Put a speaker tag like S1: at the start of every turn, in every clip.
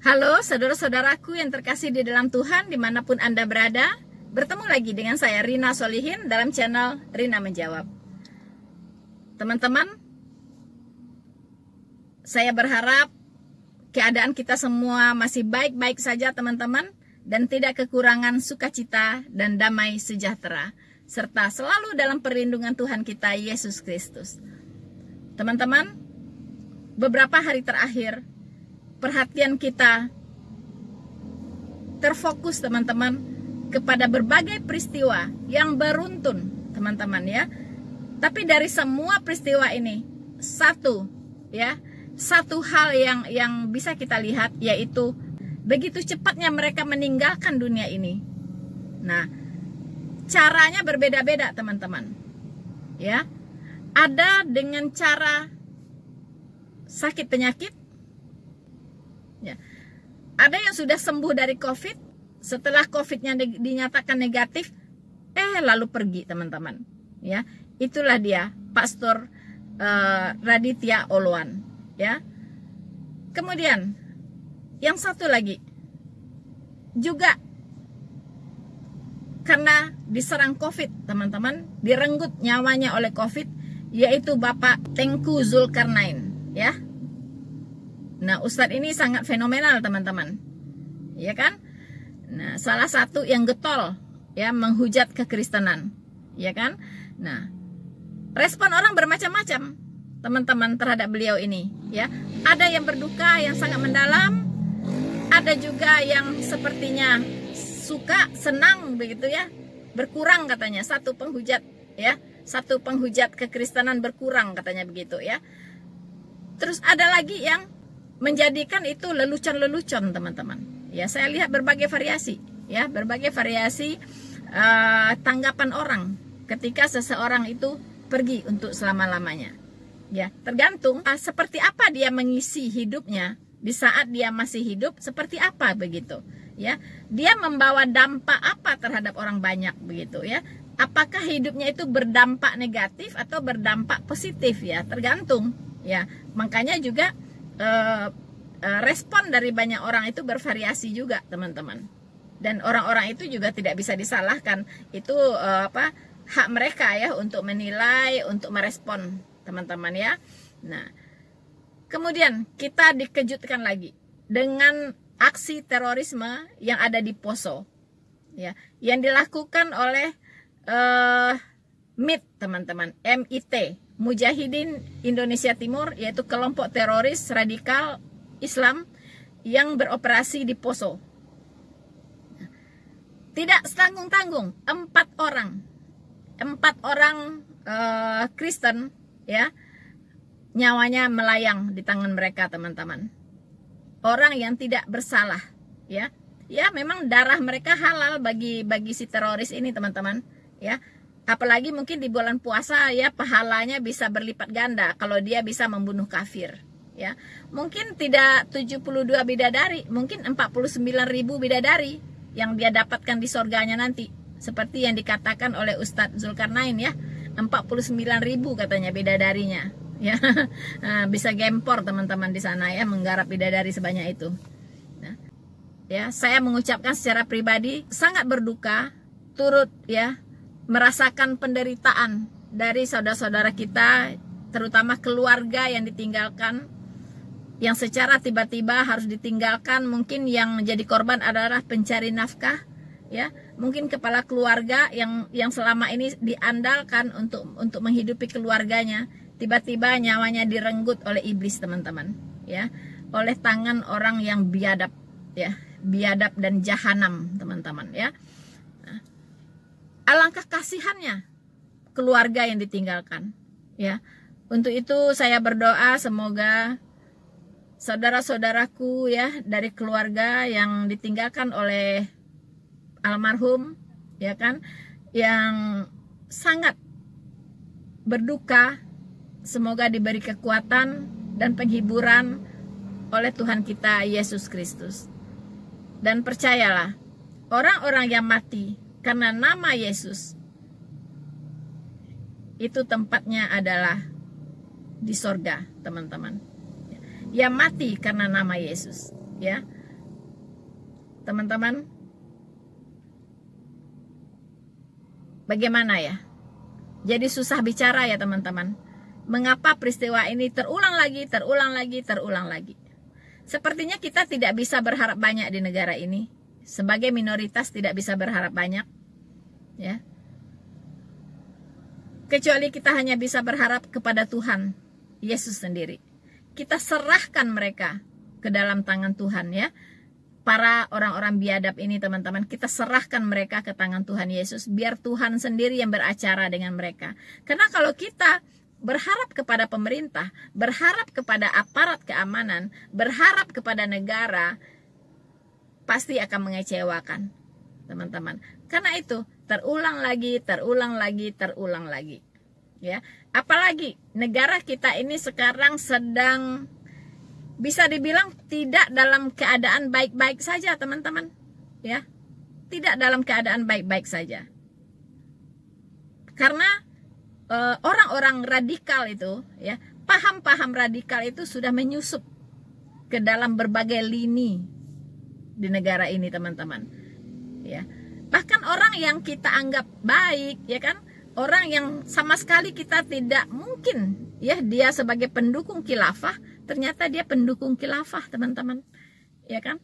S1: Halo saudara-saudaraku yang terkasih di dalam Tuhan dimanapun Anda berada. Bertemu lagi dengan saya Rina Solihin dalam channel Rina Menjawab. Teman-teman, saya berharap keadaan kita semua masih baik-baik saja teman-teman, dan tidak kekurangan sukacita dan damai sejahtera, serta selalu dalam perlindungan Tuhan kita Yesus Kristus. Teman-teman, beberapa hari terakhir perhatian kita terfokus teman-teman kepada berbagai peristiwa yang beruntun teman-teman ya. Tapi dari semua peristiwa ini satu hal yang bisa kita lihat, yaitu begitu cepatnya mereka meninggalkan dunia ini. Nah, caranya berbeda-beda teman-teman ya. Ada dengan cara sakit penyakit ya. Ada yang sudah sembuh dari COVID, setelah COVID-nya dinyatakan negatif, lalu pergi teman-teman. Ya, itulah dia Pastor Raditya Oloan. Ya, kemudian yang satu lagi juga karena diserang COVID teman-teman, direnggut nyawanya oleh COVID, yaitu Bapak Tengku Zulkarnain. Ya. Nah, Ustadz ini sangat fenomenal teman-teman, ya kan? Nah, salah satu yang getol ya menghujat kekristenan, ya kan? Nah, respon orang bermacam-macam teman-teman terhadap beliau ini, ya. Ada yang berduka yang sangat mendalam, ada juga yang sepertinya suka, senang begitu ya. Berkurang katanya satu penghujat kekristenan berkurang katanya begitu ya. Terus ada lagi yang menjadikan itu lelucon-lelucon teman-teman. Ya, saya lihat berbagai variasi tanggapan orang ketika seseorang itu pergi untuk selama-lamanya. Ya, tergantung seperti apa dia mengisi hidupnya di saat dia masih hidup, seperti apa begitu. Ya, dia membawa dampak apa terhadap orang banyak begitu ya. Apakah hidupnya itu berdampak negatif atau berdampak positif ya, tergantung ya. Makanya juga respon dari banyak orang itu bervariasi juga teman-teman, dan orang-orang itu juga tidak bisa disalahkan. Itu hak mereka ya untuk menilai, untuk merespon teman-teman ya. Nah, kemudian kita dikejutkan lagi dengan aksi terorisme yang ada di Poso ya, yang dilakukan oleh MIT teman-teman, MIT, Mujahidin Indonesia Timur, yaitu kelompok teroris radikal Islam yang beroperasi di Poso. Tidak tanggung-tanggung, 4 orang Kristen ya, nyawanya melayang di tangan mereka teman-teman. Orang yang tidak bersalah ya. Ya, memang darah mereka halal bagi si teroris ini teman-teman ya. Apalagi mungkin di bulan puasa ya, pahalanya bisa berlipat ganda kalau dia bisa membunuh kafir ya. Mungkin tidak 72 bidadari, mungkin 49.000 bidadari yang dia dapatkan di surganya nanti, seperti yang dikatakan oleh Ustadz Zulkarnain ya. 49.000 katanya bidadarinya ya. Nah, bisa gempor teman-teman di sana ya, menggarap bidadari sebanyak itu. Nah, ya, saya mengucapkan secara pribadi sangat berduka, turut ya merasakan penderitaan dari saudara-saudara kita, terutama keluarga yang ditinggalkan, yang secara tiba-tiba harus ditinggalkan. Mungkin yang jadi korban adalah pencari nafkah ya, mungkin kepala keluarga yang selama ini diandalkan untuk menghidupi keluarganya, tiba-tiba nyawanya direnggut oleh iblis teman-teman ya, oleh tangan orang yang biadab ya, biadab dan jahanam teman-teman ya. Alangkah kasihannya keluarga yang ditinggalkan ya. Untuk itu saya berdoa semoga saudara-saudaraku ya dari keluarga yang ditinggalkan oleh almarhum ya kan, yang sangat berduka, semoga diberi kekuatan dan penghiburan oleh Tuhan kita Yesus Kristus. Dan percayalah, orang-orang yang mati karena nama Yesus itu tempatnya adalah di sorga teman-teman. Yang mati karena nama Yesus ya, teman-teman, bagaimana ya? Jadi susah bicara ya teman-teman. Mengapa peristiwa ini terulang lagi, terulang lagi, terulang lagi? Sepertinya kita tidak bisa berharap banyak di negara ini. Sebagai minoritas tidak bisa berharap banyak, ya. Kecuali kita hanya bisa berharap kepada Tuhan Yesus sendiri. Kita serahkan mereka ke dalam tangan Tuhan, ya. Para orang-orang biadab ini teman-teman, kita serahkan mereka ke tangan Tuhan Yesus, biar Tuhan sendiri yang beracara dengan mereka. Karena kalau kita berharap kepada pemerintah, berharap kepada aparat keamanan, berharap kepada negara, pasti akan mengecewakan, teman-teman. Karena itu terulang lagi, terulang lagi, terulang lagi. Ya, apalagi negara kita ini sekarang sedang bisa dibilang tidak dalam keadaan baik-baik saja, teman-teman. Ya, tidak dalam keadaan baik-baik saja. Karena orang-orang radikal itu, ya, paham-paham radikal itu sudah menyusup ke dalam berbagai lini di negara ini, teman-teman. Ya, bahkan orang yang kita anggap baik, ya kan, orang yang sama sekali kita tidak mungkin, ya, dia sebagai pendukung khilafah, ternyata dia pendukung khilafah, teman-teman, ya kan.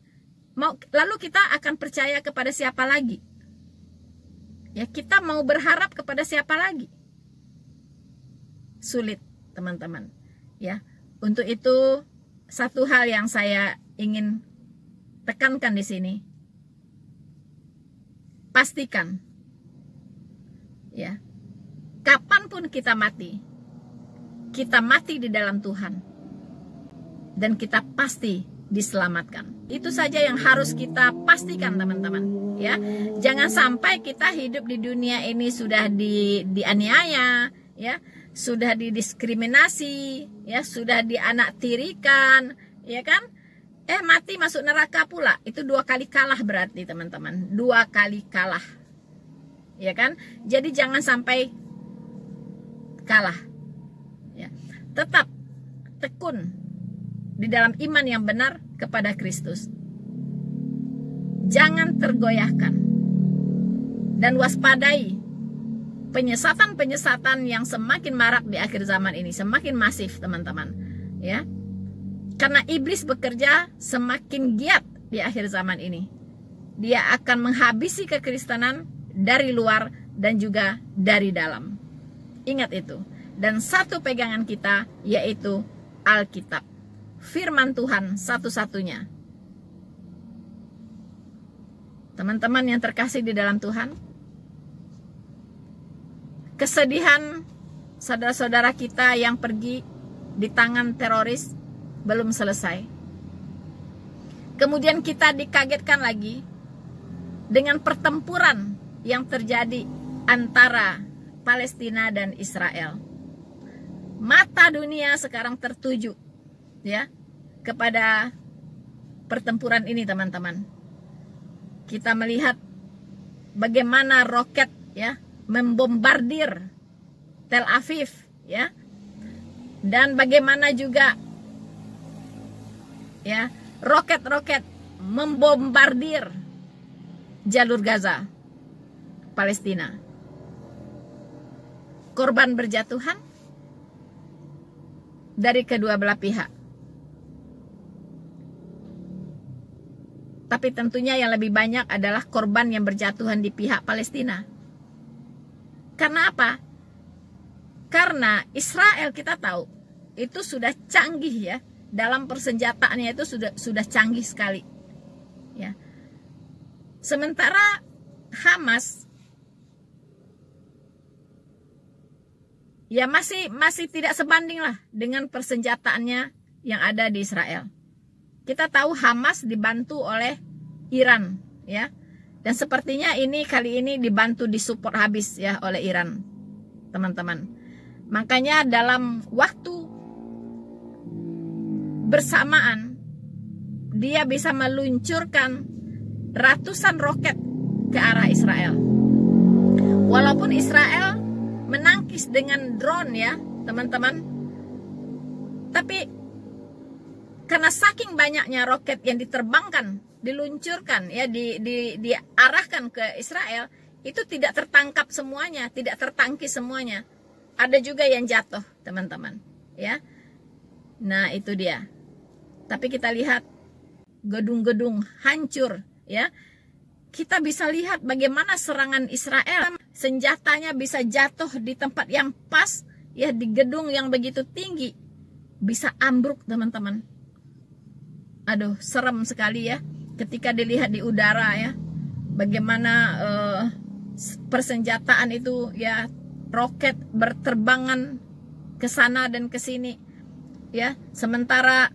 S1: Lalu kita akan percaya kepada siapa lagi? Ya, kita mau berharap kepada siapa lagi? Sulit, teman-teman, ya. Untuk itu satu hal yang saya ingin tekankan di sini, pastikan, ya, kapanpun kita mati di dalam Tuhan, dan kita pasti diselamatkan. Itu saja yang harus kita pastikan, teman-teman, ya. Jangan sampai kita hidup di dunia ini sudah dianiaya, ya, sudah didiskriminasi, ya, sudah dianaktirikan, ya kan? Mati masuk neraka pula. Itu 2 kali kalah berarti, teman-teman. 2 kali kalah, ya kan? Jadi jangan sampai kalah, ya. Tetap tekun di dalam iman yang benar kepada Kristus. Jangan tergoyahkan dan waspadai penyesatan-penyesatan yang semakin marak di akhir zaman ini, semakin masif, teman-teman, ya. Karena iblis bekerja semakin giat di akhir zaman ini. Dia akan menghabisi kekristenan dari luar dan juga dari dalam. Ingat itu. Dan satu pegangan kita yaitu Alkitab, firman Tuhan satu-satunya. Teman-teman yang terkasih di dalam Tuhan, kesedihan saudara-saudara kita yang pergi di tangan teroris belum selesai. Kemudian kita dikagetkan lagi dengan pertempuran yang terjadi antara Palestina dan Israel. Mata dunia sekarang tertuju, ya, kepada pertempuran ini, teman-teman. Kita melihat bagaimana roket, ya, membombardir Tel Aviv, ya, dan bagaimana juga, ya, roket-roket membombardir jalur Gaza, Palestina. Korban berjatuhan dari kedua belah pihak. Tapi tentunya yang lebih banyak adalah korban yang berjatuhan di pihak Palestina. Karena apa? Karena Israel, kita tahu, itu sudah canggih, ya, dalam persenjataannya itu sudah canggih sekali, ya. Sementara Hamas, ya, masih tidak sebanding lah dengan persenjataannya yang ada di Israel. Kita tahu Hamas dibantu oleh Iran, ya, dan sepertinya kali ini dibantu, disupport habis, ya, oleh Iran, teman-teman. Makanya dalam waktu bersamaan dia bisa meluncurkan ratusan roket ke arah Israel. Walaupun Israel menangkis dengan drone, ya, teman-teman, tapi Karena saking banyaknya roket yang diterbangkan, diluncurkan, ya, diarahkan ke Israel, itu tidak tertangkap semuanya, tidak tertangkis semuanya. Ada juga yang jatuh, teman-teman, ya. Nah, itu dia. Tapi kita lihat gedung-gedung hancur, ya. Kita bisa lihat bagaimana serangan Israel, senjatanya bisa jatuh di tempat yang pas, ya, di gedung yang begitu tinggi, bisa ambruk, teman-teman. Aduh, serem sekali ya ketika dilihat di udara, ya, bagaimana persenjataan itu, ya, roket berterbangan ke sana dan ke sini, ya, sementara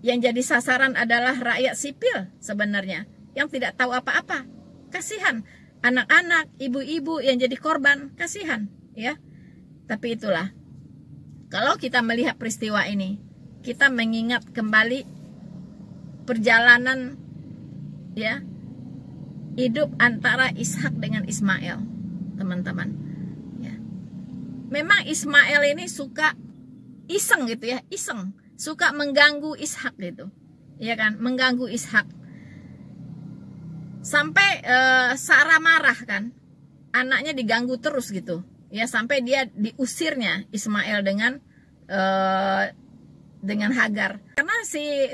S1: yang jadi sasaran adalah rakyat sipil sebenarnya yang tidak tahu apa-apa. Kasihan anak-anak, ibu-ibu yang jadi korban, kasihan, ya. Tapi itulah, kalau kita melihat peristiwa ini, kita mengingat kembali perjalanan, ya, hidup antara Ishak dengan Ismail, teman-teman, ya. Memang Ismail ini suka iseng gitu, ya, iseng, suka mengganggu Ishak gitu, ya kan, mengganggu Ishak sampai Sarah marah kan, anaknya diganggu terus gitu, ya, sampai dia diusirnya Ismail dengan Hagar, karena si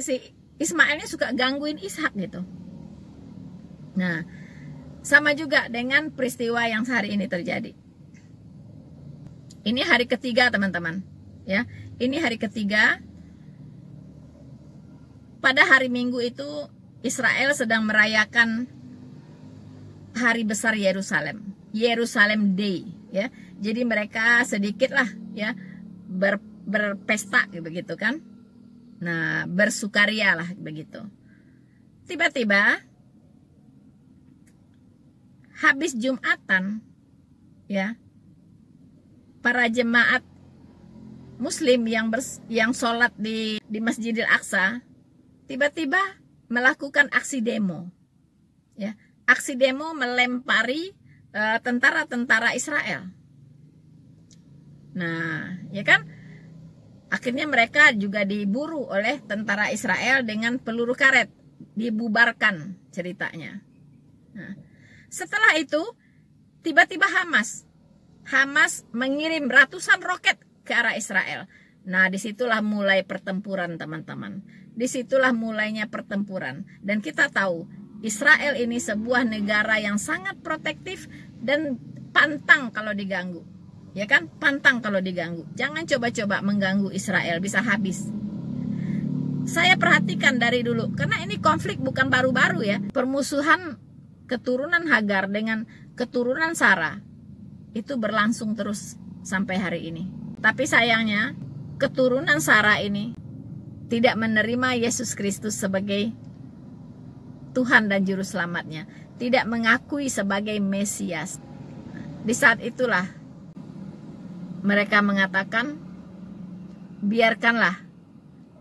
S1: Ismailnya suka gangguin Ishak gitu. Nah, sama juga dengan peristiwa yang hari ini terjadi. Ini hari ketiga, teman-teman, ya. Ini hari ketiga. Pada hari Minggu itu Israel sedang merayakan hari besar Yerusalem, Yerusalem Day, ya. Jadi mereka sedikitlah, ya, berpesta begitu kan. Nah, bersukaria lah begitu. Tiba-tiba habis Jumatan, ya, para jemaat Muslim yang sholat di Masjidil Aqsa tiba-tiba melakukan aksi demo, ya, aksi demo melempari tentara-tentara Israel. Nah, ya kan, akhirnya mereka juga diburu oleh tentara Israel dengan peluru karet, dibubarkan ceritanya. Nah, setelah itu tiba-tiba Hamas mengirim ratusan roket ke arah Israel. Nah, disitulah mulai pertempuran, teman-teman. Disitulah mulainya pertempuran. Dan kita tahu Israel ini sebuah negara yang sangat protektif dan pantang kalau diganggu. Ya kan, pantang kalau diganggu. Jangan coba-coba mengganggu Israel, bisa habis. Saya perhatikan dari dulu, karena ini konflik bukan baru-baru, ya. Permusuhan keturunan Hagar dengan keturunan Sarah itu berlangsung terus sampai hari ini. Tapi sayangnya keturunan Sarah ini tidak menerima Yesus Kristus sebagai Tuhan dan Juru Selamatnya, tidak mengakui sebagai Mesias. Di saat itulah mereka mengatakan, biarkanlah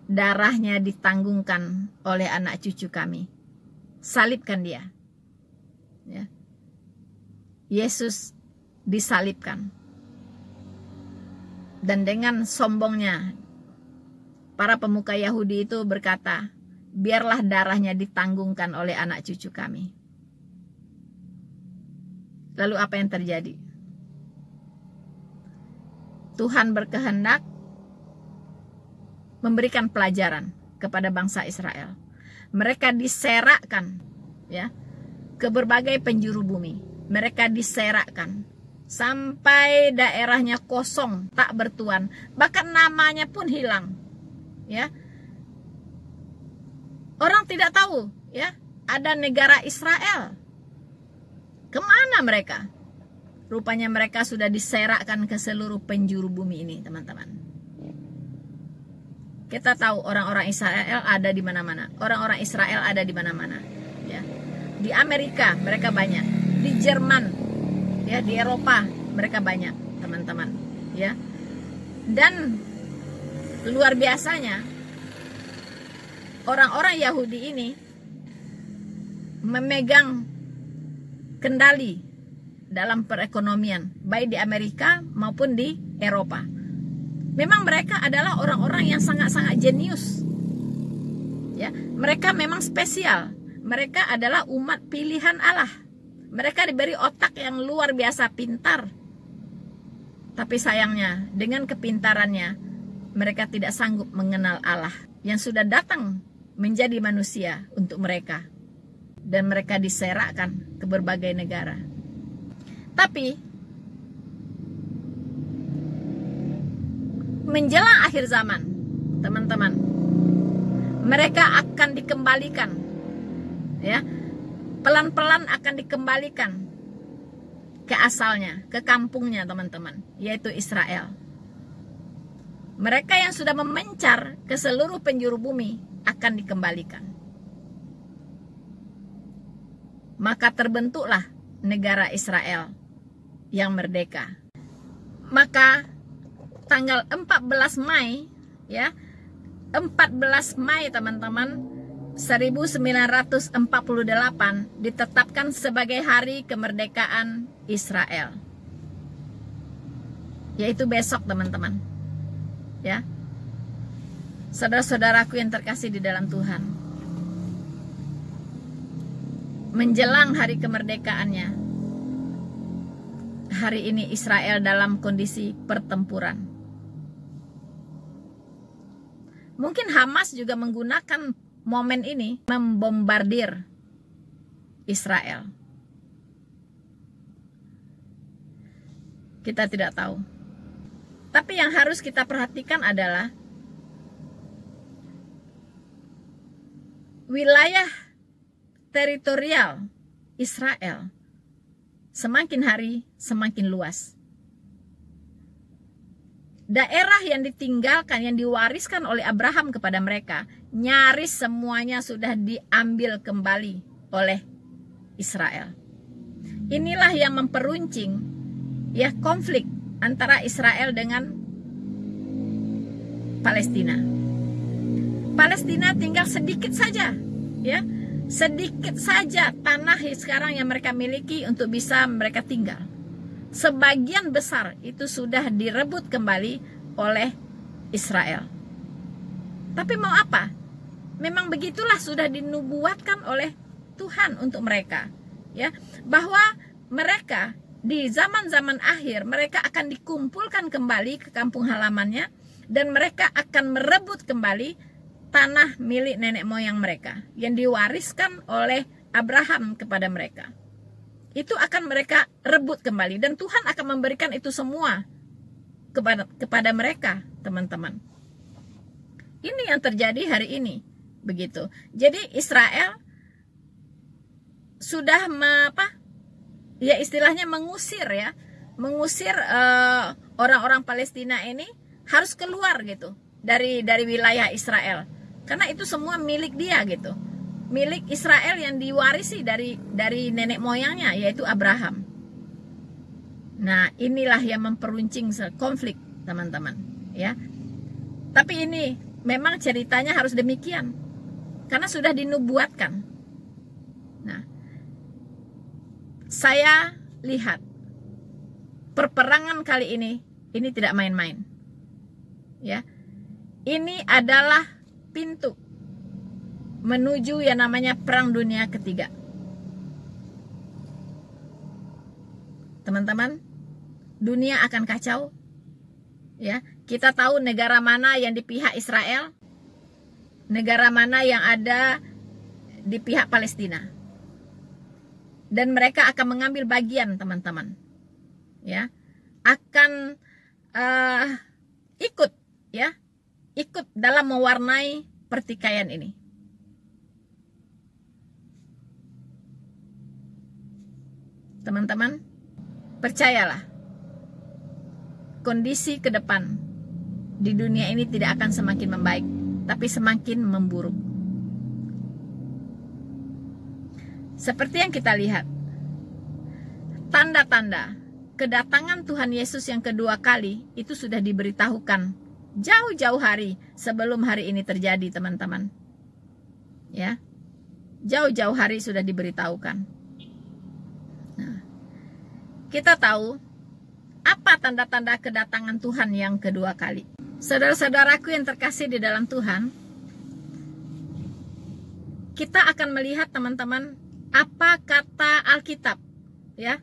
S1: darahnya ditanggungkan oleh anak cucu kami. Salibkan dia. Ya. Yesus disalibkan. Dan dengan sombongnya, para pemuka Yahudi itu berkata, biarlah darahnya ditanggungkan oleh anak cucu kami. Lalu apa yang terjadi? Tuhan berkehendak memberikan pelajaran kepada bangsa Israel. Mereka diserakkan, ya, ke berbagai penjuru bumi. Mereka diserakkan sampai daerahnya kosong, tak bertuan, bahkan namanya pun hilang, ya. Orang tidak tahu, ya, ada negara Israel. Kemana mereka? Rupanya mereka sudah diserakkan ke seluruh penjuru bumi ini, teman-teman. Kita tahu orang-orang Israel ada di mana-mana. Orang-orang Israel ada di mana-mana, ya. Di Amerika mereka banyak, di Jerman, ya, di Eropa mereka banyak, teman-teman, ya. Dan luar biasanya orang-orang Yahudi ini memegang kendali dalam perekonomian, baik di Amerika maupun di Eropa. Memang mereka adalah orang-orang yang sangat-sangat jenius, Ya, mereka memang spesial. Mereka adalah umat pilihan Allah. Mereka diberi otak yang luar biasa pintar. Tapi sayangnya, dengan kepintarannya, mereka tidak sanggup mengenal Allah yang sudah datang menjadi manusia untuk mereka. Dan mereka diserakkan ke berbagai negara. Tapi menjelang akhir zaman, teman-teman, mereka akan dikembalikan, ya, pelan-pelan akan dikembalikan ke asalnya, ke kampungnya, teman-teman, yaitu Israel. Mereka yang sudah memencar ke seluruh penjuru bumi akan dikembalikan. Maka terbentuklah negara Israel yang merdeka. Maka tanggal 14 Mei, ya, 14 Mei teman-teman, 1948 ditetapkan sebagai hari kemerdekaan Israel. Yaitu besok, teman-teman. Ya. Saudara-saudaraku yang terkasih di dalam Tuhan. Menjelang hari kemerdekaannya, hari ini Israel dalam kondisi pertempuran. Mungkin Hamas juga menggunakan momen ini membombardir Israel. Kita tidak tahu. Tapi yang harus kita perhatikan adalah wilayah teritorial Israel semakin hari semakin luas. Daerah yang ditinggalkan, yang diwariskan oleh Abraham kepada mereka, nyaris semuanya sudah diambil kembali oleh Israel. Inilah yang memperuncing, ya, konflik antara Israel dengan Palestina. Palestina tinggal sedikit saja, ya, sedikit saja tanah sekarang yang mereka miliki untuk bisa mereka tinggal. Sebagian besar itu sudah direbut kembali oleh Israel. Tapi mau apa? Memang begitulah sudah dinubuatkan oleh Tuhan untuk mereka, ya, bahwa mereka di zaman-zaman akhir mereka akan dikumpulkan kembali ke kampung halamannya dan mereka akan merebut kembali tanah milik nenek moyang mereka yang diwariskan oleh Abraham kepada mereka. Itu akan mereka rebut kembali dan Tuhan akan memberikan itu semua kepada mereka, teman-teman. Ini yang terjadi hari ini, begitu. Jadi Israel sudah ya istilahnya mengusir, ya, mengusir orang-orang Palestina ini harus keluar gitu dari wilayah Israel, karena itu semua milik dia gitu. Milik Israel yang diwarisi dari nenek moyangnya, yaitu Abraham. Nah, inilah yang memperuncing konflik, teman-teman, ya. Tapi ini memang ceritanya harus demikian, karena sudah dinubuatkan. Nah, saya lihat perperangan kali ini tidak main-main, ya. Ini adalah pintu menuju yang namanya Perang Dunia Ketiga. Teman-teman, dunia akan kacau, ya. Kita tahu negara mana yang di pihak Israel, negara mana yang ada di pihak Palestina, dan mereka akan mengambil bagian, teman-teman, ya, akan ikut dalam mewarnai pertikaian ini. Teman-teman, percayalah, kondisi ke depan di dunia ini tidak akan semakin membaik, tapi semakin memburuk. Seperti yang kita lihat, tanda-tanda kedatangan Tuhan Yesus yang kedua kali itu sudah diberitahukan jauh-jauh hari sebelum hari ini terjadi, teman-teman. Ya, jauh-jauh hari sudah diberitahukan. Kita tahu apa tanda-tanda kedatangan Tuhan yang kedua kali. Saudara-saudaraku yang terkasih di dalam Tuhan, kita akan melihat teman-teman apa kata Alkitab ya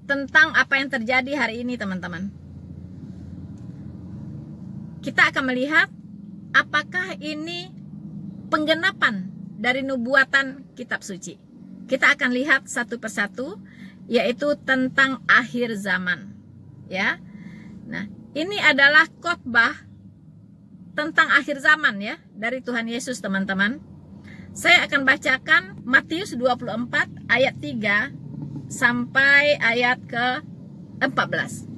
S1: tentang apa yang terjadi hari ini teman-teman. Kita akan melihat apakah ini penggenapan dari nubuatan kitab suci. Kita akan lihat satu persatu, yaitu tentang akhir zaman ya. Nah, ini adalah khotbah tentang akhir zaman ya dari Tuhan Yesus teman-teman. Saya akan bacakan Matius 24 ayat 3 sampai ayat ke-14.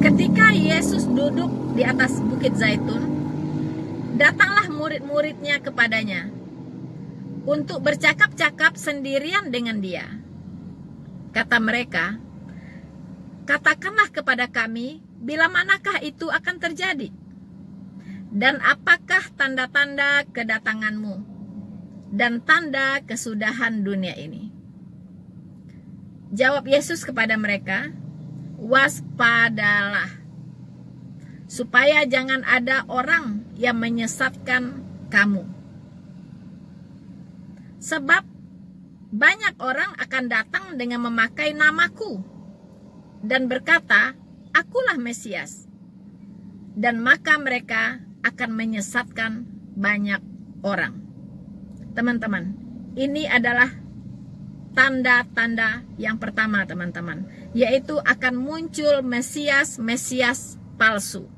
S1: Ketika Yesus duduk di atas Bukit Zaitun, datanglah murid-muridnya kepadanya untuk bercakap-cakap sendirian dengan dia. Kata mereka, "Katakanlah kepada kami, bila manakah itu akan terjadi? Dan apakah tanda-tanda kedatanganmu dan tanda kesudahan dunia ini?" Jawab Yesus kepada mereka, "Waspadalah, supaya jangan ada orang yang menyesatkan kamu. Sebab banyak orang akan datang dengan memakai namaku dan berkata, 'Akulah Mesias.' Dan maka mereka akan menyesatkan banyak orang." Teman-teman, ini adalah tanda-tanda yang pertama teman-teman, yaitu akan muncul Mesias palsu.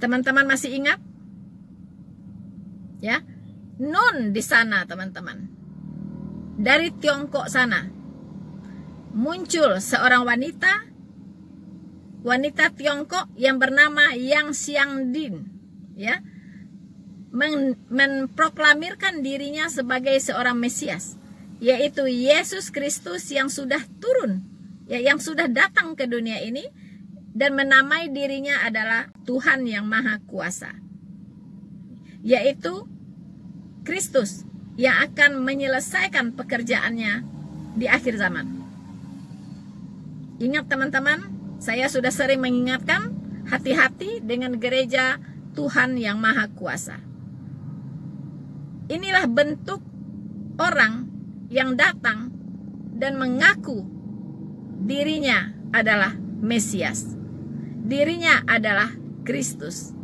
S1: Teman-teman masih ingat? Ya, Nun di sana teman-teman, dari Tiongkok sana, muncul seorang wanita Tiongkok yang bernama Yang Xiangdin, ya, memproklamirkan dirinya sebagai seorang Mesias, yaitu Yesus Kristus yang sudah turun, ya, yang sudah datang ke dunia ini dan menamai dirinya adalah Tuhan yang Maha Kuasa, yaitu Kristus yang akan menyelesaikan pekerjaannya di akhir zaman. Ingat teman-teman, saya sudah sering mengingatkan, hati-hati dengan gereja Tuhan yang Maha Kuasa. Inilah bentuk orang yang datang dan mengaku dirinya adalah Mesias, dirinya adalah Kristus.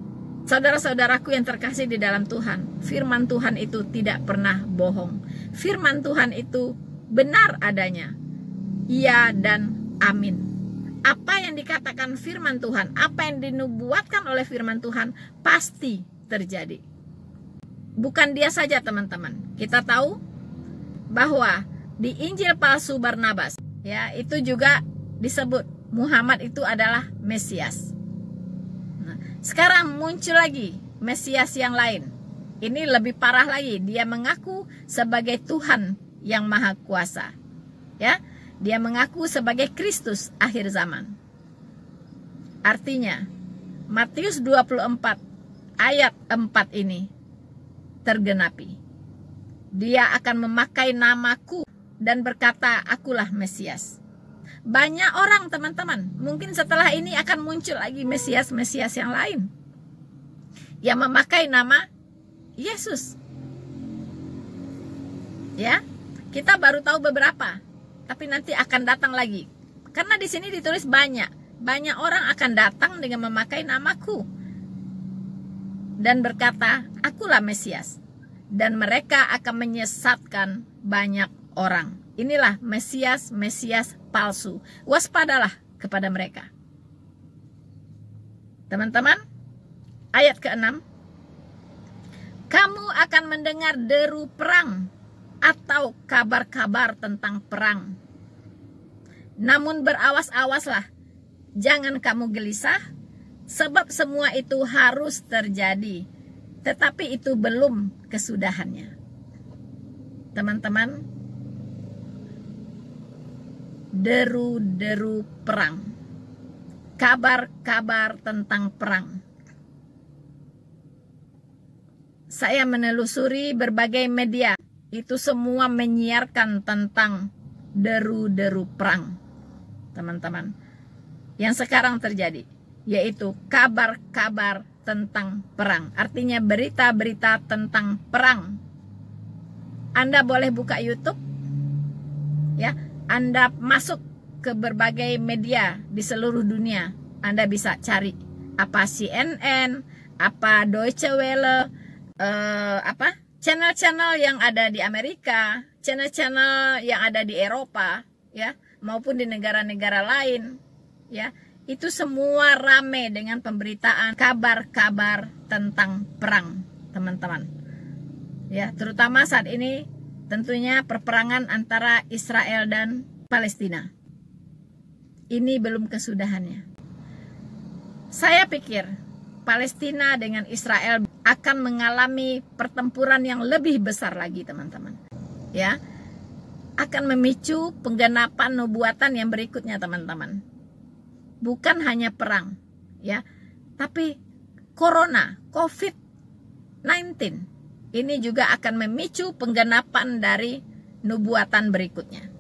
S1: Saudara-saudaraku yang terkasih di dalam Tuhan, firman Tuhan itu tidak pernah bohong. Firman Tuhan itu benar adanya, iya dan amin. Apa yang dikatakan firman Tuhan, apa yang dinubuatkan oleh firman Tuhan pasti terjadi. Bukan dia saja teman-teman, kita tahu bahwa di Injil palsu Barnabas, ya, itu juga disebut Muhammad itu adalah Mesias. Nah, sekarang muncul lagi Mesias yang lain. Ini lebih parah lagi, dia mengaku sebagai Tuhan yang Maha Kuasa. Ya, dia mengaku sebagai Kristus akhir zaman. Artinya, Matius 24 ayat 4 ini tergenapi. Dia akan memakai namaku dan berkata, "Akulah Mesias." Banyak orang teman-teman, mungkin setelah ini akan muncul lagi Mesias-Mesias yang lain yang memakai nama Yesus. Ya, kita baru tahu beberapa, tapi nanti akan datang lagi. Karena di sini ditulis banyak orang akan datang dengan memakai namaku dan berkata, "Akulah Mesias." Dan mereka akan menyesatkan banyak orang. Inilah Mesias palsu. Waspadalah kepada mereka. Teman-teman, ayat ke-6. Kamu akan mendengar deru perang atau kabar-kabar tentang perang. Namun berawas-awaslah, jangan kamu gelisah, sebab semua itu harus terjadi, tetapi itu belum kesudahannya. Teman-teman, deru-deru perang, kabar-kabar tentang perang. Saya menelusuri berbagai media, itu semua menyiarkan tentang deru-deru perang, teman-teman, yang sekarang terjadi, yaitu kabar-kabar tentang perang. Artinya berita-berita tentang perang. Anda boleh buka YouTube, ya. Anda masuk ke berbagai media di seluruh dunia. Anda bisa cari apa CNN, apa Deutsche Welle, channel-channel yang ada di Amerika, channel-channel yang ada di Eropa, ya, maupun di negara-negara lain, ya. Itu semua rame dengan pemberitaan kabar-kabar tentang perang, teman-teman. Ya, terutama saat ini tentunya perperangan antara Israel dan Palestina. Ini belum kesudahannya. Saya pikir Palestina dengan Israel akan mengalami pertempuran yang lebih besar lagi, teman-teman. Ya, akan memicu penggenapan nubuatan yang berikutnya, teman-teman. Bukan hanya perang, ya, tapi corona, COVID-19 ini juga akan memicu penggenapan dari nubuatan berikutnya.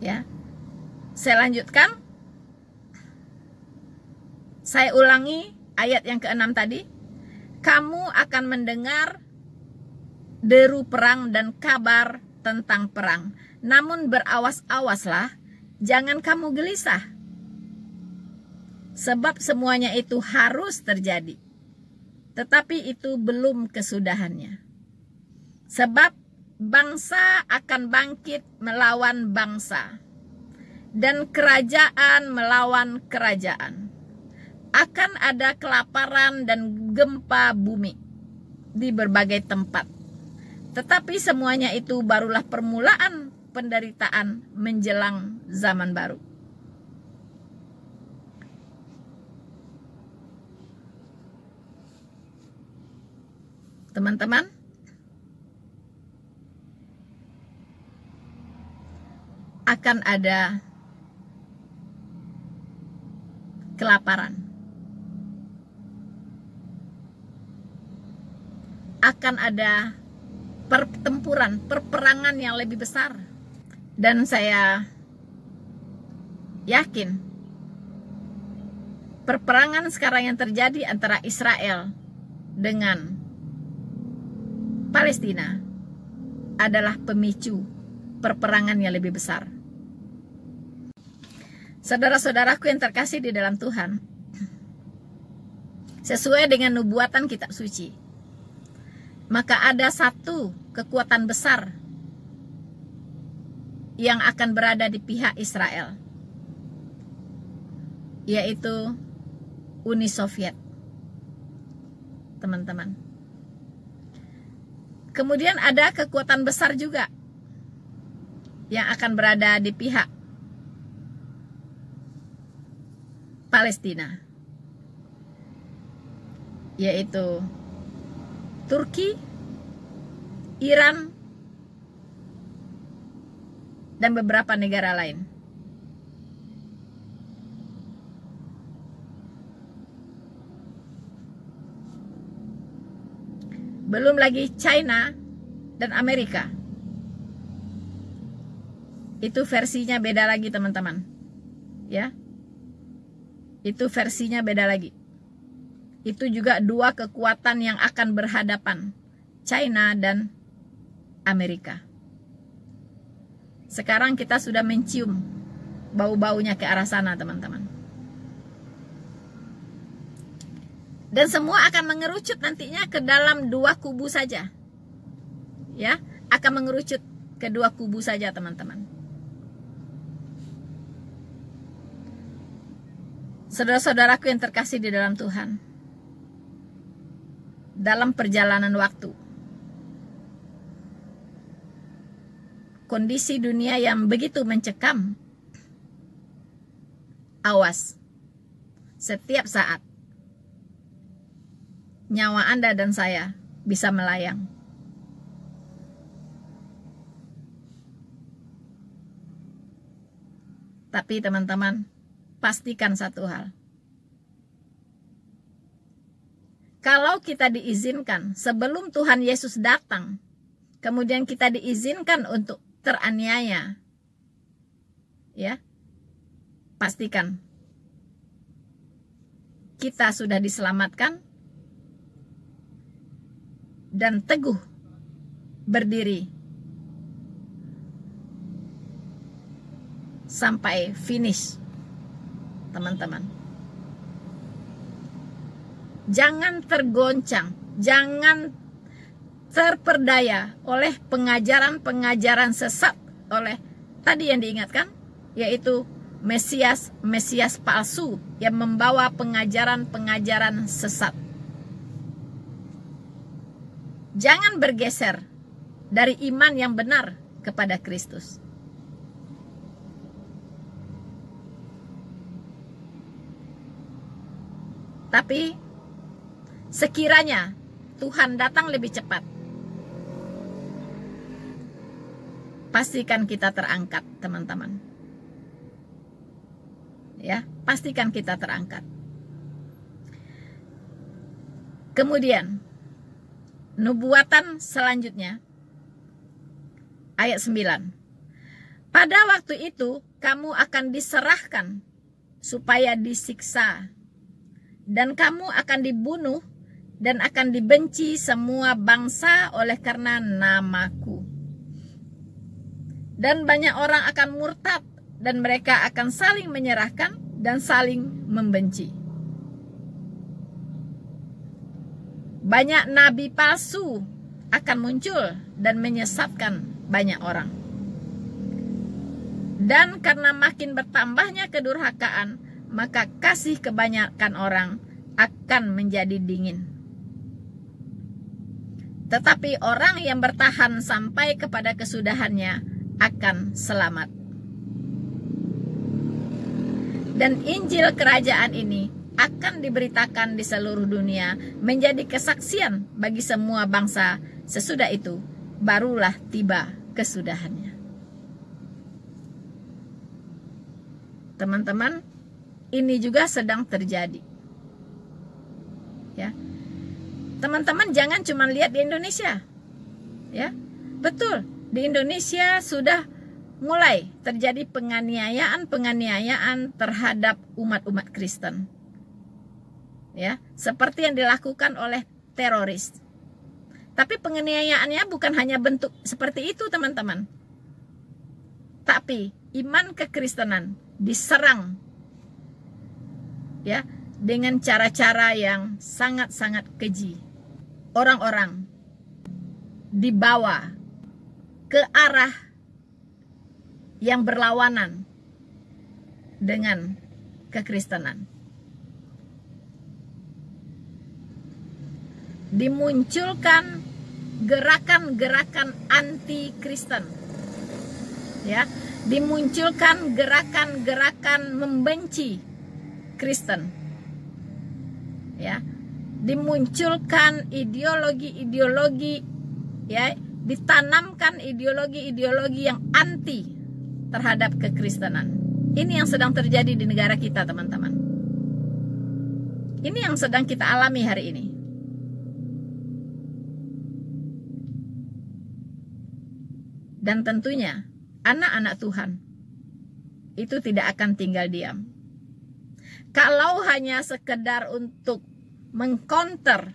S1: Ya, saya lanjutkan. Saya ulangi ayat yang ke-6 tadi. Kamu akan mendengar deru perang dan kabar tentang perang. Namun berawas-awaslah, jangan kamu gelisah. Sebab semuanya itu harus terjadi. Tetapi itu belum kesudahannya. Sebab bangsa akan bangkit melawan bangsa. Dan kerajaan melawan kerajaan. Akan ada kelaparan dan gempa bumi di berbagai tempat. Tetapi semuanya itu barulah permulaan penderitaan menjelang zaman baru. Teman-teman, akan ada kelaparan. Akan ada pertempuran, perperangan yang lebih besar. Dan saya yakin perperangan sekarang yang terjadi antara Israel dengan Palestina adalah pemicu perperangan yang lebih besar. Saudara-saudaraku yang terkasih di dalam Tuhan, sesuai dengan nubuatan kitab suci, maka ada satu kekuatan besar yang akan berada di pihak Israel, yaitu Uni Soviet, teman-teman. Kemudian ada kekuatan besar juga yang akan berada di pihak Palestina, yaitu Turki, Iran, dan beberapa negara lain. Belum lagi China dan Amerika. Itu versinya beda lagi, teman-teman. Ya. Itu versinya beda lagi. Itu juga dua kekuatan yang akan berhadapan, China dan Amerika. Sekarang kita sudah mencium bau-baunya ke arah sana, teman-teman. Dan semua akan mengerucut nantinya ke dalam dua kubu saja. Ya, akan mengerucut ke dua kubu saja, teman-teman. Saudara-saudaraku yang terkasih di dalam Tuhan, dalam perjalanan waktu, kondisi dunia yang begitu mencekam, awas, setiap saat nyawa Anda dan saya bisa melayang. Tapi teman-teman, pastikan satu hal. Kalau kita diizinkan sebelum Tuhan Yesus datang, kemudian kita diizinkan untuk teraniaya, ya, pastikan kita sudah diselamatkan dan teguh berdiri sampai finish, teman-teman. Jangan tergoncang, jangan terperdaya oleh pengajaran-pengajaran sesat, oleh tadi yang diingatkan, yaitu Mesias palsu yang membawa pengajaran-pengajaran sesat. Jangan bergeser dari iman yang benar kepada Kristus. Tapi sekiranya Tuhan datang lebih cepat, pastikan kita terangkat, teman-teman. Ya, pastikan kita terangkat. Kemudian nubuatan selanjutnya ayat 9. Pada waktu itu kamu akan diserahkan supaya disiksa, dan kamu akan dibunuh dan akan dibenci semua bangsa oleh karena namaku. Dan banyak orang akan murtad, dan mereka akan saling menyerahkan dan saling membenci. Banyak nabi palsu akan muncul dan menyesatkan banyak orang. Dan karena makin bertambahnya kedurhakaan, maka kasih kebanyakan orang akan menjadi dingin. Tetapi orang yang bertahan sampai kepada kesudahannya akan selamat. Dan Injil kerajaan ini akan diberitakan di seluruh dunia menjadi kesaksian bagi semua bangsa. Sesudah itu barulah tiba kesudahannya. Teman-teman, ini juga sedang terjadi. Ya. Teman-teman jangan cuma lihat di Indonesia. Ya. Betul, di Indonesia sudah mulai terjadi penganiayaan terhadap umat-umat Kristen. Ya, seperti yang dilakukan oleh teroris. Tapi penganiayaannya bukan hanya bentuk seperti itu, teman-teman. Tapi iman kekristenan diserang, ya, dengan cara-cara yang sangat-sangat keji. Orang-orang dibawa ke arah yang berlawanan dengan kekristenan. Dimunculkan gerakan-gerakan anti-Kristen. Ya, dimunculkan gerakan-gerakan membenci Kristen. Ya, dimunculkan ideologi-ideologi, ya, ditanamkan ideologi-ideologi yang anti terhadap kekristenan. Ini yang sedang terjadi di negara kita, teman-teman. Ini yang sedang kita alami hari ini. Dan tentunya anak-anak Tuhan itu tidak akan tinggal diam. Kalau hanya sekedar untuk mengcounter,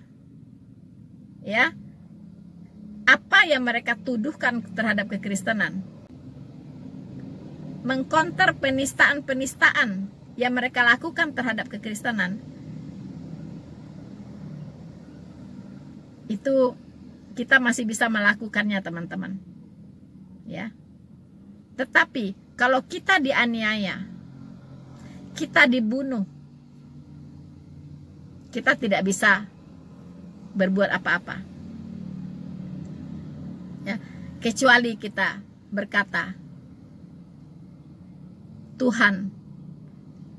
S1: ya, apa yang mereka tuduhkan terhadap kekristenan, mengcounter penistaan-penistaan yang mereka lakukan terhadap kekristenan, itu kita masih bisa melakukannya, teman-teman. Ya. Tetapi kalau kita dianiaya, kita dibunuh, kita tidak bisa berbuat apa-apa. Ya, kecuali kita berkata, Tuhan,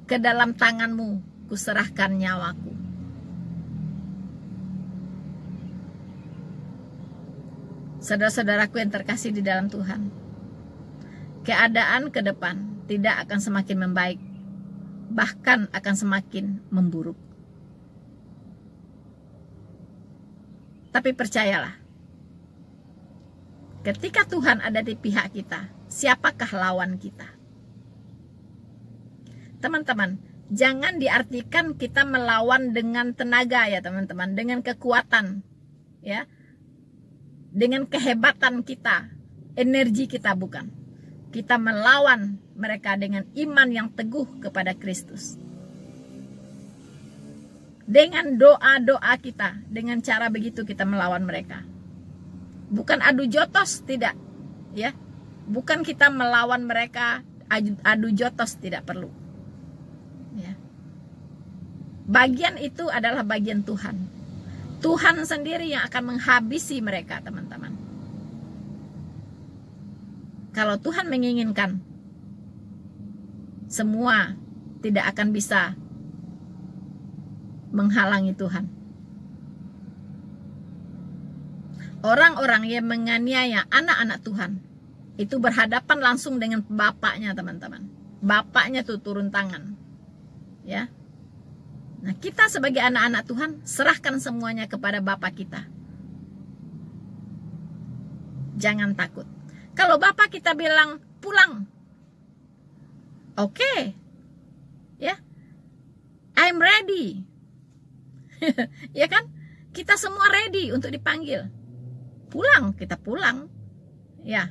S1: ke dalam tangan-Mu kuserahkan nyawaku. Saudara-saudaraku yang terkasih di dalam Tuhan, keadaan ke depan tidak akan semakin membaik, bahkan akan semakin memburuk. Tapi percayalah, ketika Tuhan ada di pihak kita, siapakah lawan kita? Teman-teman, jangan diartikan kita melawan dengan tenaga ya teman-teman, dengan kekuatan ya, dengan kehebatan kita, energi kita, bukan. Kita melawan mereka dengan iman yang teguh kepada Kristus. Dengan doa-doa kita, dengan cara begitu kita melawan mereka. Bukan adu jotos, tidak ya. Bukan kita melawan mereka adu jotos, tidak perlu. Ya. Bagian itu adalah bagian Tuhan. Tuhan sendiri yang akan menghabisi mereka, teman-teman. Kalau Tuhan menginginkan, semua tidak akan bisa menghalangi Tuhan. Orang-orang yang menganiaya anak-anak Tuhan itu berhadapan langsung dengan bapaknya, teman-teman. Bapaknya tuh turun tangan. Ya. Nah, kita sebagai anak-anak Tuhan serahkan semuanya kepada Bapa kita. Jangan takut. Kalau Bapa kita bilang pulang, oke, ya, I'm ready. Ya kan? Kita semua ready untuk dipanggil. Pulang, kita pulang. Ya.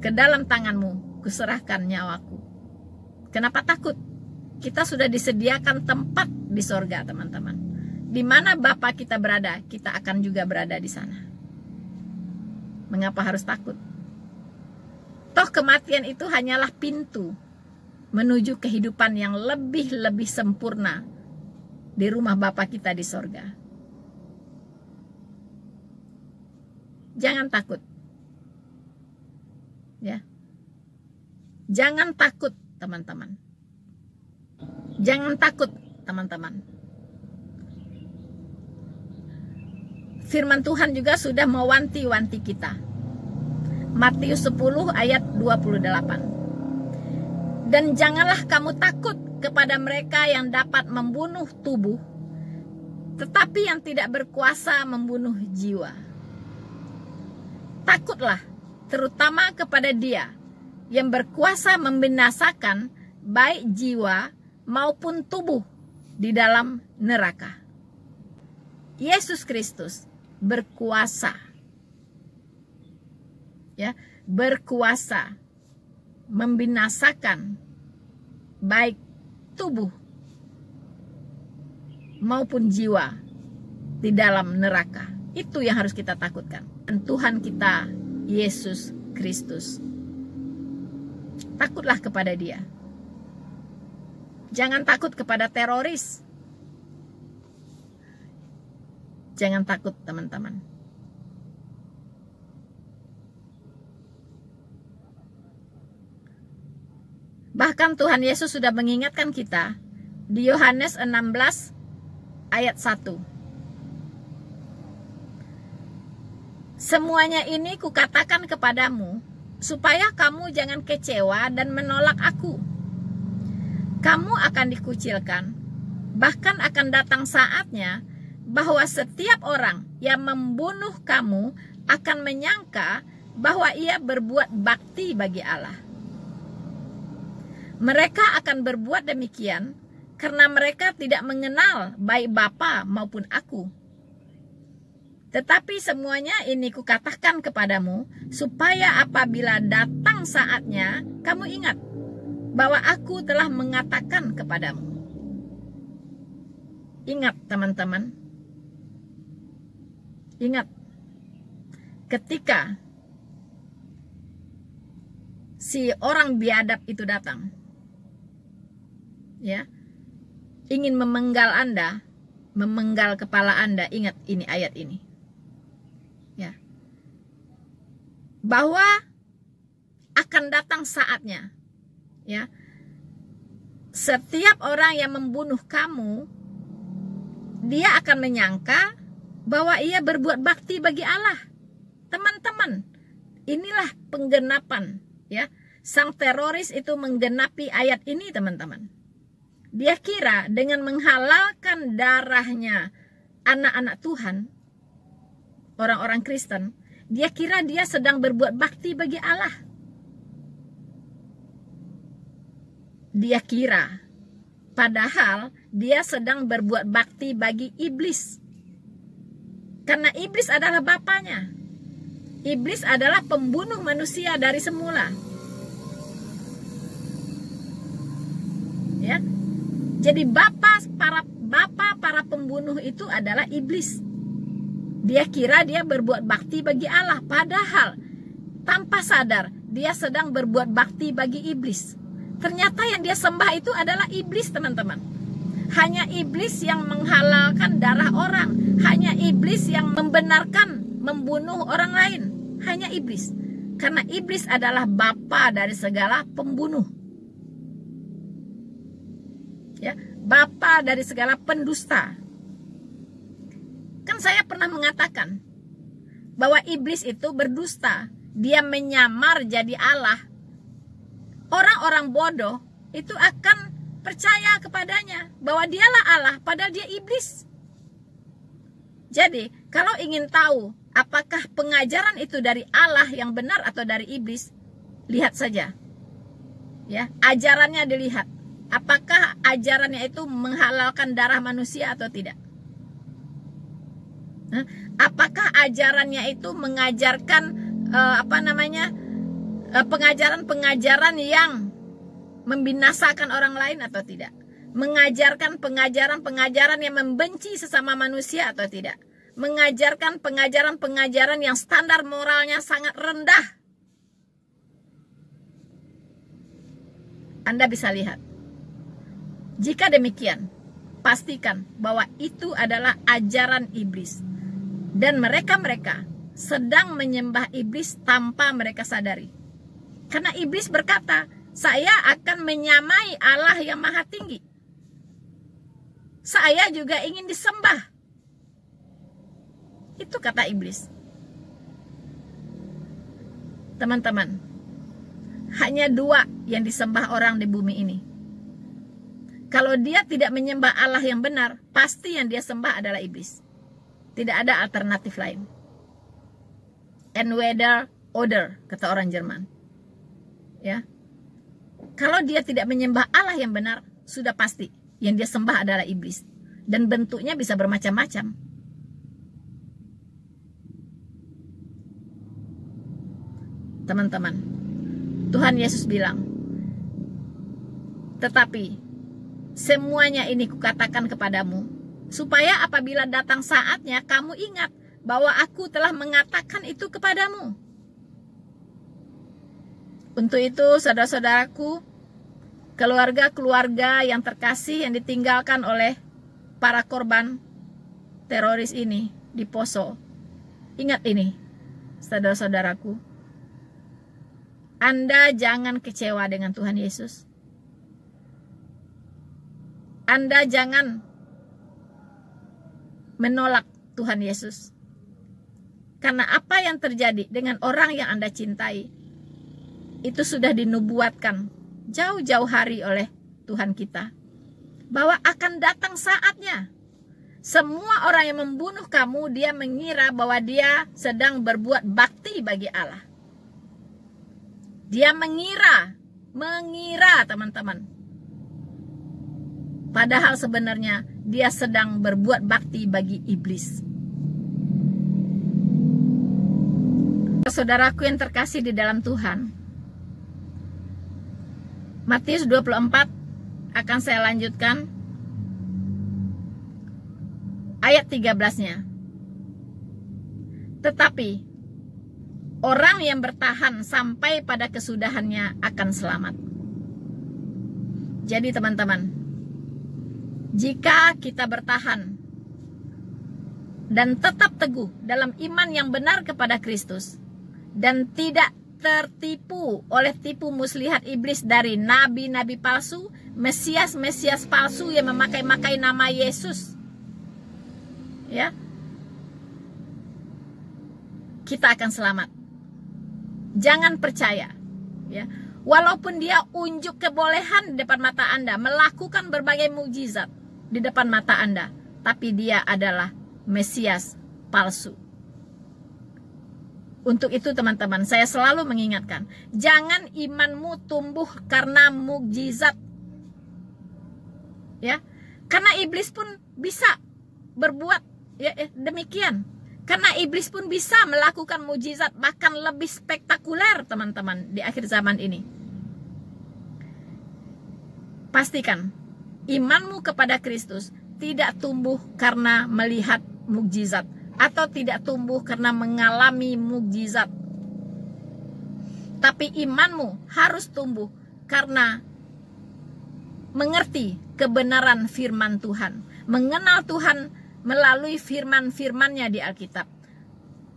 S1: Ke dalam tanganmu kuserahkan nyawaku. Kenapa takut? Kita sudah disediakan tempat di sorga, teman-teman. Di mana Bapa kita berada, kita akan juga berada di sana. Mengapa harus takut? Toh kematian itu hanyalah pintu menuju kehidupan yang lebih sempurna di rumah Bapa kita di sorga. Jangan takut. Ya. Jangan takut, teman-teman. Jangan takut, teman-teman. Firman Tuhan juga sudah mewanti-wanti kita. Matius 10 ayat 28. Dan janganlah kamu takut kepada mereka yang dapat membunuh tubuh, tetapi yang tidak berkuasa membunuh jiwa. Takutlah terutama kepada Dia yang berkuasa membinasakan baik jiwa maupun tubuh di dalam neraka. Yesus Kristus berkuasa, ya, berkuasa membinasakan baik tubuh maupun jiwa di dalam neraka. Itu yang harus kita takutkan. Dan Tuhan kita Yesus Kristus. Takutlah kepada Dia. Jangan takut kepada teroris. Jangan takut, teman-teman. Bahkan Tuhan Yesus sudah mengingatkan kita di Yohanes 16 ayat 1. Semuanya ini kukatakan kepadamu supaya kamu jangan kecewa dan menolak aku. Kamu akan dikucilkan, bahkan akan datang saatnya bahwa setiap orang yang membunuh kamu akan menyangka bahwa ia berbuat bakti bagi Allah. Mereka akan berbuat demikian karena mereka tidak mengenal baik Bapa maupun aku. Tetapi semuanya ini kukatakan kepadamu supaya apabila datang saatnya kamu ingat bahwa aku telah mengatakan kepadamu. Ingat, teman-teman. Ingat, ketika si orang biadab itu datang, ya, ingin memenggal Anda, memenggal kepala Anda, ingat ini ayat ini, ya, bahwa akan datang saatnya, ya, setiap orang yang membunuh kamu, dia akan menyangka bahwa ia berbuat bakti bagi Allah. Teman-teman, inilah penggenapan, ya. Sang teroris itu menggenapi ayat ini, teman-teman. Dia kira dengan menghalalkan darahnya anak-anak Tuhan, orang-orang Kristen, dia kira dia sedang berbuat bakti bagi Allah. dia kira, padahal dia sedang berbuat bakti bagi iblis. Karena iblis adalah bapaknya. Iblis adalah pembunuh manusia dari semula. Ya. Jadi bapa para pembunuh itu adalah iblis. Dia kira dia berbuat bakti bagi Allah, padahal tanpa sadar dia sedang berbuat bakti bagi iblis. Ternyata yang dia sembah itu adalah iblis, teman-teman. Hanya iblis yang menghalalkan darah orang. Hanya iblis yang membenarkan membunuh orang lain. Hanya iblis. Karena iblis adalah bapa dari segala pembunuh. Ya, bapa dari segala pendusta. Kan saya pernah mengatakan bahwa iblis itu berdusta. Dia menyamar jadi Allah. Orang-orang bodoh itu akan percaya kepadanya bahwa dialah Allah, padahal dia iblis. Jadi, kalau ingin tahu apakah pengajaran itu dari Allah yang benar atau dari iblis, lihat saja. Ya, ajarannya dilihat. Apakah ajarannya itu menghalalkan darah manusia atau tidak? Apakah ajarannya itu mengajarkan pengajaran-pengajaran yang membinasakan orang lain atau tidak? Mengajarkan pengajaran-pengajaran yang membenci sesama manusia atau tidak? Mengajarkan pengajaran-pengajaran yang standar moralnya sangat rendah. Anda bisa lihat. Jika demikian, pastikan bahwa itu adalah ajaran iblis. Dan mereka sedang menyembah iblis tanpa mereka sadari. Karena iblis berkata, saya akan menyamai Allah yang maha tinggi. Saya juga ingin disembah. Itu kata iblis. Teman-teman, hanya dua yang disembah orang di bumi ini. Kalau dia tidak menyembah Allah yang benar, pasti yang dia sembah adalah iblis. Tidak ada alternatif lain. Entweder oder, kata orang Jerman. Ya. Kalau dia tidak menyembah Allah yang benar, sudah pasti yang dia sembah adalah iblis. Dan bentuknya bisa bermacam-macam. Teman-teman, Tuhan Yesus bilang, tetapi semuanya ini kukatakan kepadamu, supaya apabila datang saatnya kamu ingat bahwa aku telah mengatakan itu kepadamu. Untuk itu, saudara-saudaraku, keluarga-keluarga yang terkasih yang ditinggalkan oleh para korban teroris ini di Poso, ingat ini, saudara-saudaraku, Anda jangan kecewa dengan Tuhan Yesus. Anda jangan menolak Tuhan Yesus. Karena apa yang terjadi dengan orang yang Anda cintai, itu sudah dinubuatkan jauh-jauh hari oleh Tuhan kita. Bahwa akan datang saatnya. Semua orang yang membunuh kamu, dia mengira bahwa dia sedang berbuat bakti bagi Allah. Dia mengira teman-teman. Padahal sebenarnya dia sedang berbuat bakti bagi iblis. Saudaraku yang terkasih di dalam Tuhan, Matius 24 akan saya lanjutkan ayat 13-nya. Tetapi orang yang bertahan sampai pada kesudahannya akan selamat. Jadi teman-teman, jika kita bertahan dan tetap teguh dalam iman yang benar kepada Kristus, dan tidak tertipu oleh tipu muslihat iblis dari nabi-nabi palsu, mesias-mesias palsu yang memakai-makai nama Yesus, ya, kita akan selamat. Jangan percaya, ya, walaupun dia unjuk kebolehan di depan mata Anda, melakukan berbagai mukjizat di depan mata Anda, tapi dia adalah Mesias palsu. Untuk itu teman-teman, saya selalu mengingatkan, jangan imanmu tumbuh karena mukjizat Ya. Karena iblis pun bisa berbuat demikian. Karena iblis pun bisa melakukan mukjizat bahkan lebih spektakuler, teman-teman, di akhir zaman ini. Pastikan imanmu kepada Kristus tidak tumbuh karena melihat mukjizat atau tidak tumbuh karena mengalami mukjizat. Tapi imanmu harus tumbuh karena mengerti kebenaran firman Tuhan, mengenal Tuhan melalui firman-firmannya di Alkitab.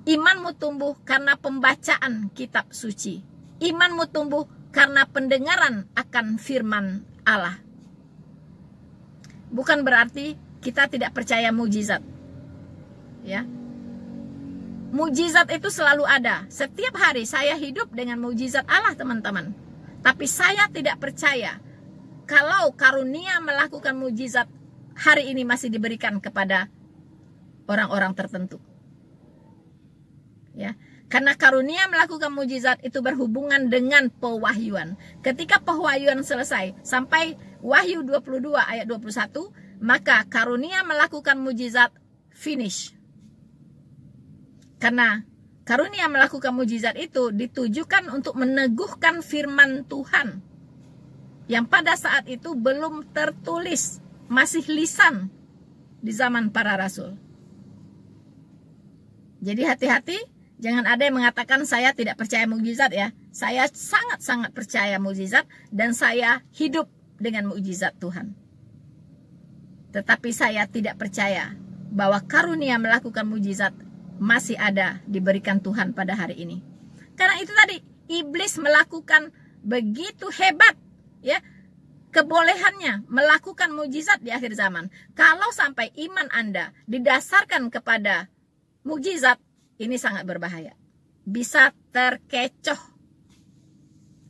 S1: Imanmu tumbuh karena pembacaan kitab suci. Imanmu tumbuh karena pendengaran akan firman Allah. Bukan berarti kita tidak percaya mukjizat. Ya. Mukjizat itu selalu ada. Setiap hari saya hidup dengan mukjizat Allah, teman-teman. Tapi saya tidak percaya kalau karunia melakukan mukjizat hari ini masih diberikan kepada orang-orang tertentu. Ya, karena karunia melakukan mukjizat itu berhubungan dengan pewahyuan. Ketika pewahyuan selesai sampai Wahyu 22 ayat 21, maka karunia melakukan mukjizat finish. Karena karunia melakukan mukjizat itu ditujukan untuk meneguhkan firman Tuhan yang pada saat itu belum tertulis, masih lisan di zaman para rasul. Jadi hati-hati, jangan ada yang mengatakan saya tidak percaya mukjizat ya. Saya sangat-sangat percaya mukjizat dan saya hidup dengan mukjizat Tuhan. Tetapi saya tidak percaya bahwa karunia melakukan mukjizat masih ada diberikan Tuhan pada hari ini. Karena itu tadi, iblis melakukan begitu hebat ya kebolehannya melakukan mukjizat di akhir zaman. Kalau sampai iman Anda didasarkan kepada mukjizat, ini sangat berbahaya. Bisa terkecoh.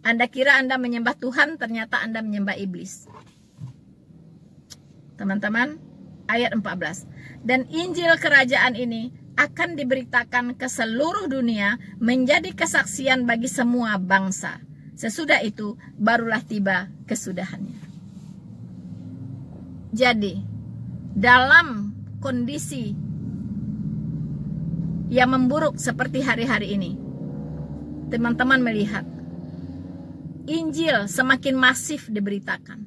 S1: Anda kira Anda menyembah Tuhan, ternyata Anda menyembah iblis. Teman-teman, ayat 14. Dan Injil kerajaan ini akan diberitakan ke seluruh dunia menjadi kesaksian bagi semua bangsa. Sesudah itu barulah tiba kesudahannya. Jadi, dalam kondisi yang memburuk seperti hari-hari ini, teman-teman melihat Injil semakin masif diberitakan.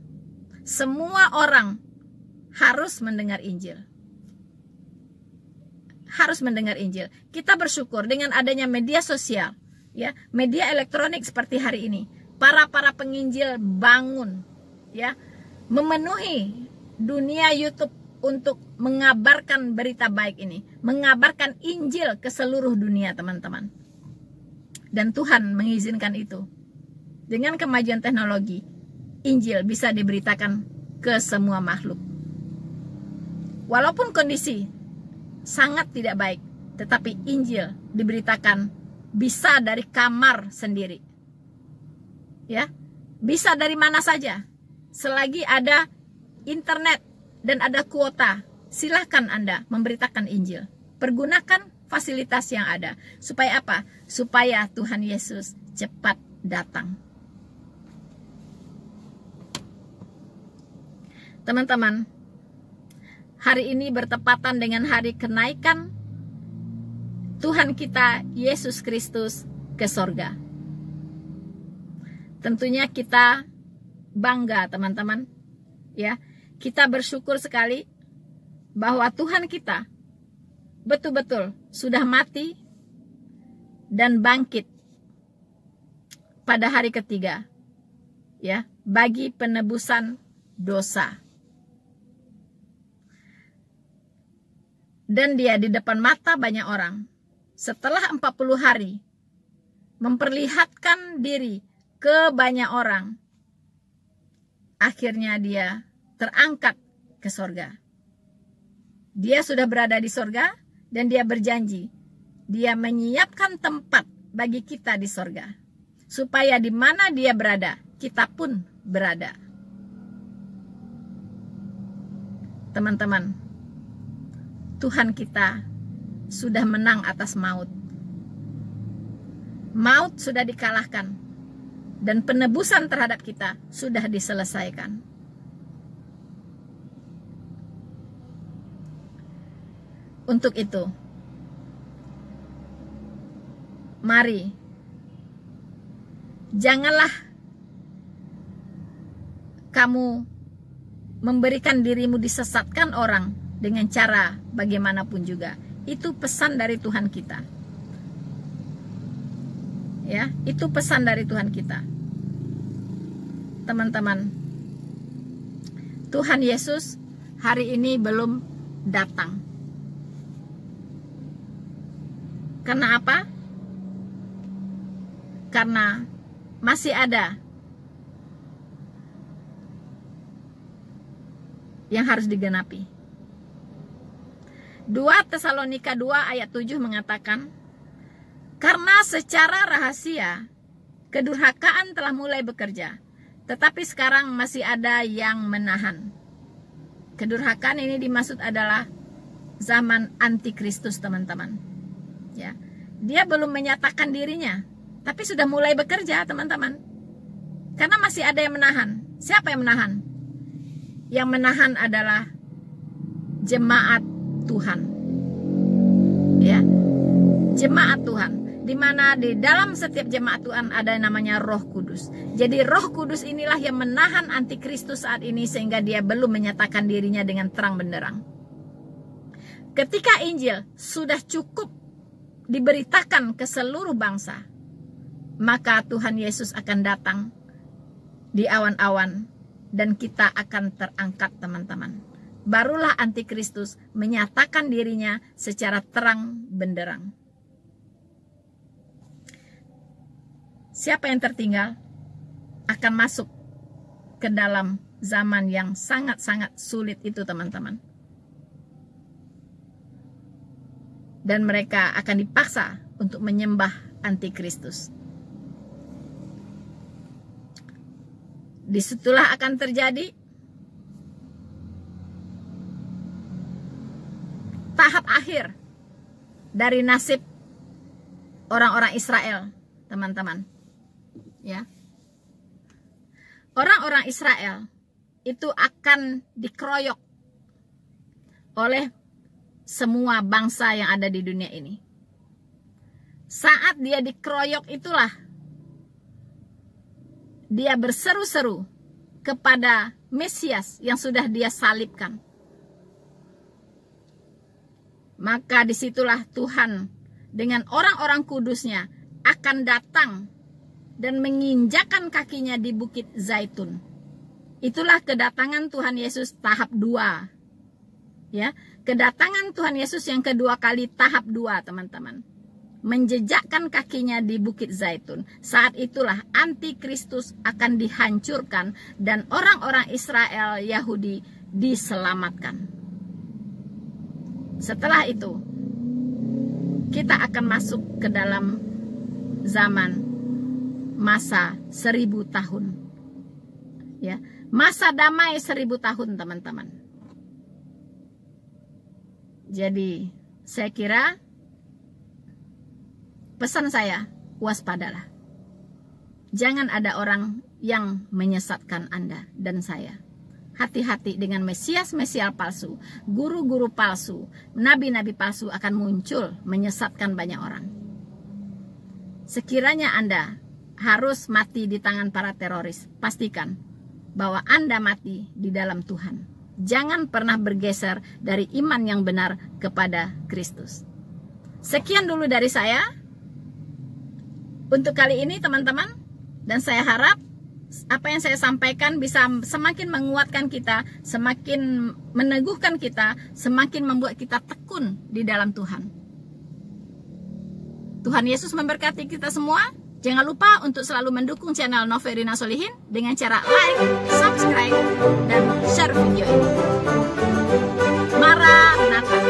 S1: Semua orang harus mendengar Injil. Harus mendengar Injil. Kita bersyukur dengan adanya media sosial, ya, media elektronik seperti hari ini. Para penginjil bangun, ya, memenuhi dunia YouTube untuk mengabarkan berita baik ini, mengabarkan Injil ke seluruh dunia, teman-teman. Dan Tuhan mengizinkan itu. Dengan kemajuan teknologi, Injil bisa diberitakan ke semua makhluk. Walaupun kondisi sangat tidak baik, tetapi Injil diberitakan bisa dari kamar sendiri. Ya, bisa dari mana saja. Selagi ada internet dan ada kuota, silahkan Anda memberitakan Injil. Pergunakan fasilitas yang ada. Supaya apa? Supaya Tuhan Yesus cepat datang. Teman-teman, hari ini bertepatan dengan hari kenaikan Tuhan kita Yesus Kristus ke sorga. Tentunya kita bangga, teman-teman. Ya, kita bersyukur sekali bahwa Tuhan kita betul-betul sudah mati dan bangkit pada hari ketiga, ya, bagi penebusan dosa. Dan dia di depan mata banyak orang, setelah 40 hari, memperlihatkan diri ke banyak orang. Akhirnya dia terangkat ke sorga. Dia sudah berada di sorga dan dia berjanji, dia menyiapkan tempat bagi kita di sorga. Supaya di mana dia berada, kita pun berada. Teman-teman, Tuhan kita sudah menang atas maut. Maut sudah dikalahkan dan penebusan terhadap kita sudah diselesaikan. Untuk itu, mari janganlah kamu memberikan dirimu disesatkan orang dengan cara bagaimanapun juga. Itu pesan dari Tuhan kita. Ya, itu pesan dari Tuhan kita. Teman-teman, Tuhan Yesus hari ini belum datang. Karena apa? Karena masih ada yang harus digenapi. 2 Tesalonika 2 ayat 7 mengatakan, karena secara rahasia kedurhakaan telah mulai bekerja, tetapi sekarang masih ada yang menahan. Kedurhakaan ini dimaksud adalah zaman antikristus, teman-teman. Ya, dia belum menyatakan dirinya, tapi sudah mulai bekerja, teman-teman. Karena masih ada yang menahan. Siapa yang menahan? Yang menahan adalah jemaat Tuhan. Ya, jemaat Tuhan. Di mana di dalam setiap jemaat Tuhan ada yang namanya Roh Kudus. Jadi Roh Kudus inilah yang menahan antikristus saat ini sehingga dia belum menyatakan dirinya dengan terang benderang. Ketika Injil sudah cukup diberitakan ke seluruh bangsa, maka Tuhan Yesus akan datang di awan-awan dan kita akan terangkat, teman-teman. Barulah antikristus menyatakan dirinya secara terang benderang. Siapa yang tertinggal akan masuk ke dalam zaman yang sangat-sangat sulit itu, teman-teman. Dan mereka akan dipaksa untuk menyembah antikristus. Disitulah akan terjadi tahap akhir dari nasib orang-orang Israel, teman-teman. Ya, orang-orang Israel itu akan dikeroyok oleh semua bangsa yang ada di dunia ini. Saat dia dikeroyok itulah dia berseru-seru kepada Mesias yang sudah dia salibkan. Maka disitulah Tuhan dengan orang-orang kudusnya akan datang dan menginjakan kakinya di Bukit Zaitun. Itulah kedatangan Tuhan Yesus tahap 2. Ya, kedatangan Tuhan Yesus yang kedua kali tahap 2, teman-teman. Menjejakkan kakinya di Bukit Zaitun. Saat itulah antikristus akan dihancurkan dan orang-orang Israel Yahudi diselamatkan. Setelah itu, kita akan masuk ke dalam zaman masa 1000 tahun. Ya, masa damai 1000 tahun, teman-teman. Jadi, saya kira pesan saya, waspadalah. Jangan ada orang yang menyesatkan Anda dan saya. Hati-hati dengan Mesias-Mesias palsu, guru-guru palsu, nabi-nabi palsu akan muncul menyesatkan banyak orang. Sekiranya Anda harus mati di tangan para teroris, pastikan bahwa Anda mati di dalam Tuhan. Jangan pernah bergeser dari iman yang benar kepada Kristus. Sekian dulu dari saya untuk kali ini, teman-teman. Dan saya harap apa yang saya sampaikan bisa semakin menguatkan kita, semakin meneguhkan kita, semakin membuat kita tekun di dalam Tuhan. Tuhan Yesus memberkati kita semua. Jangan lupa untuk selalu mendukung channel Noverina Solihin dengan cara like, subscribe, dan share video ini. Maranatha.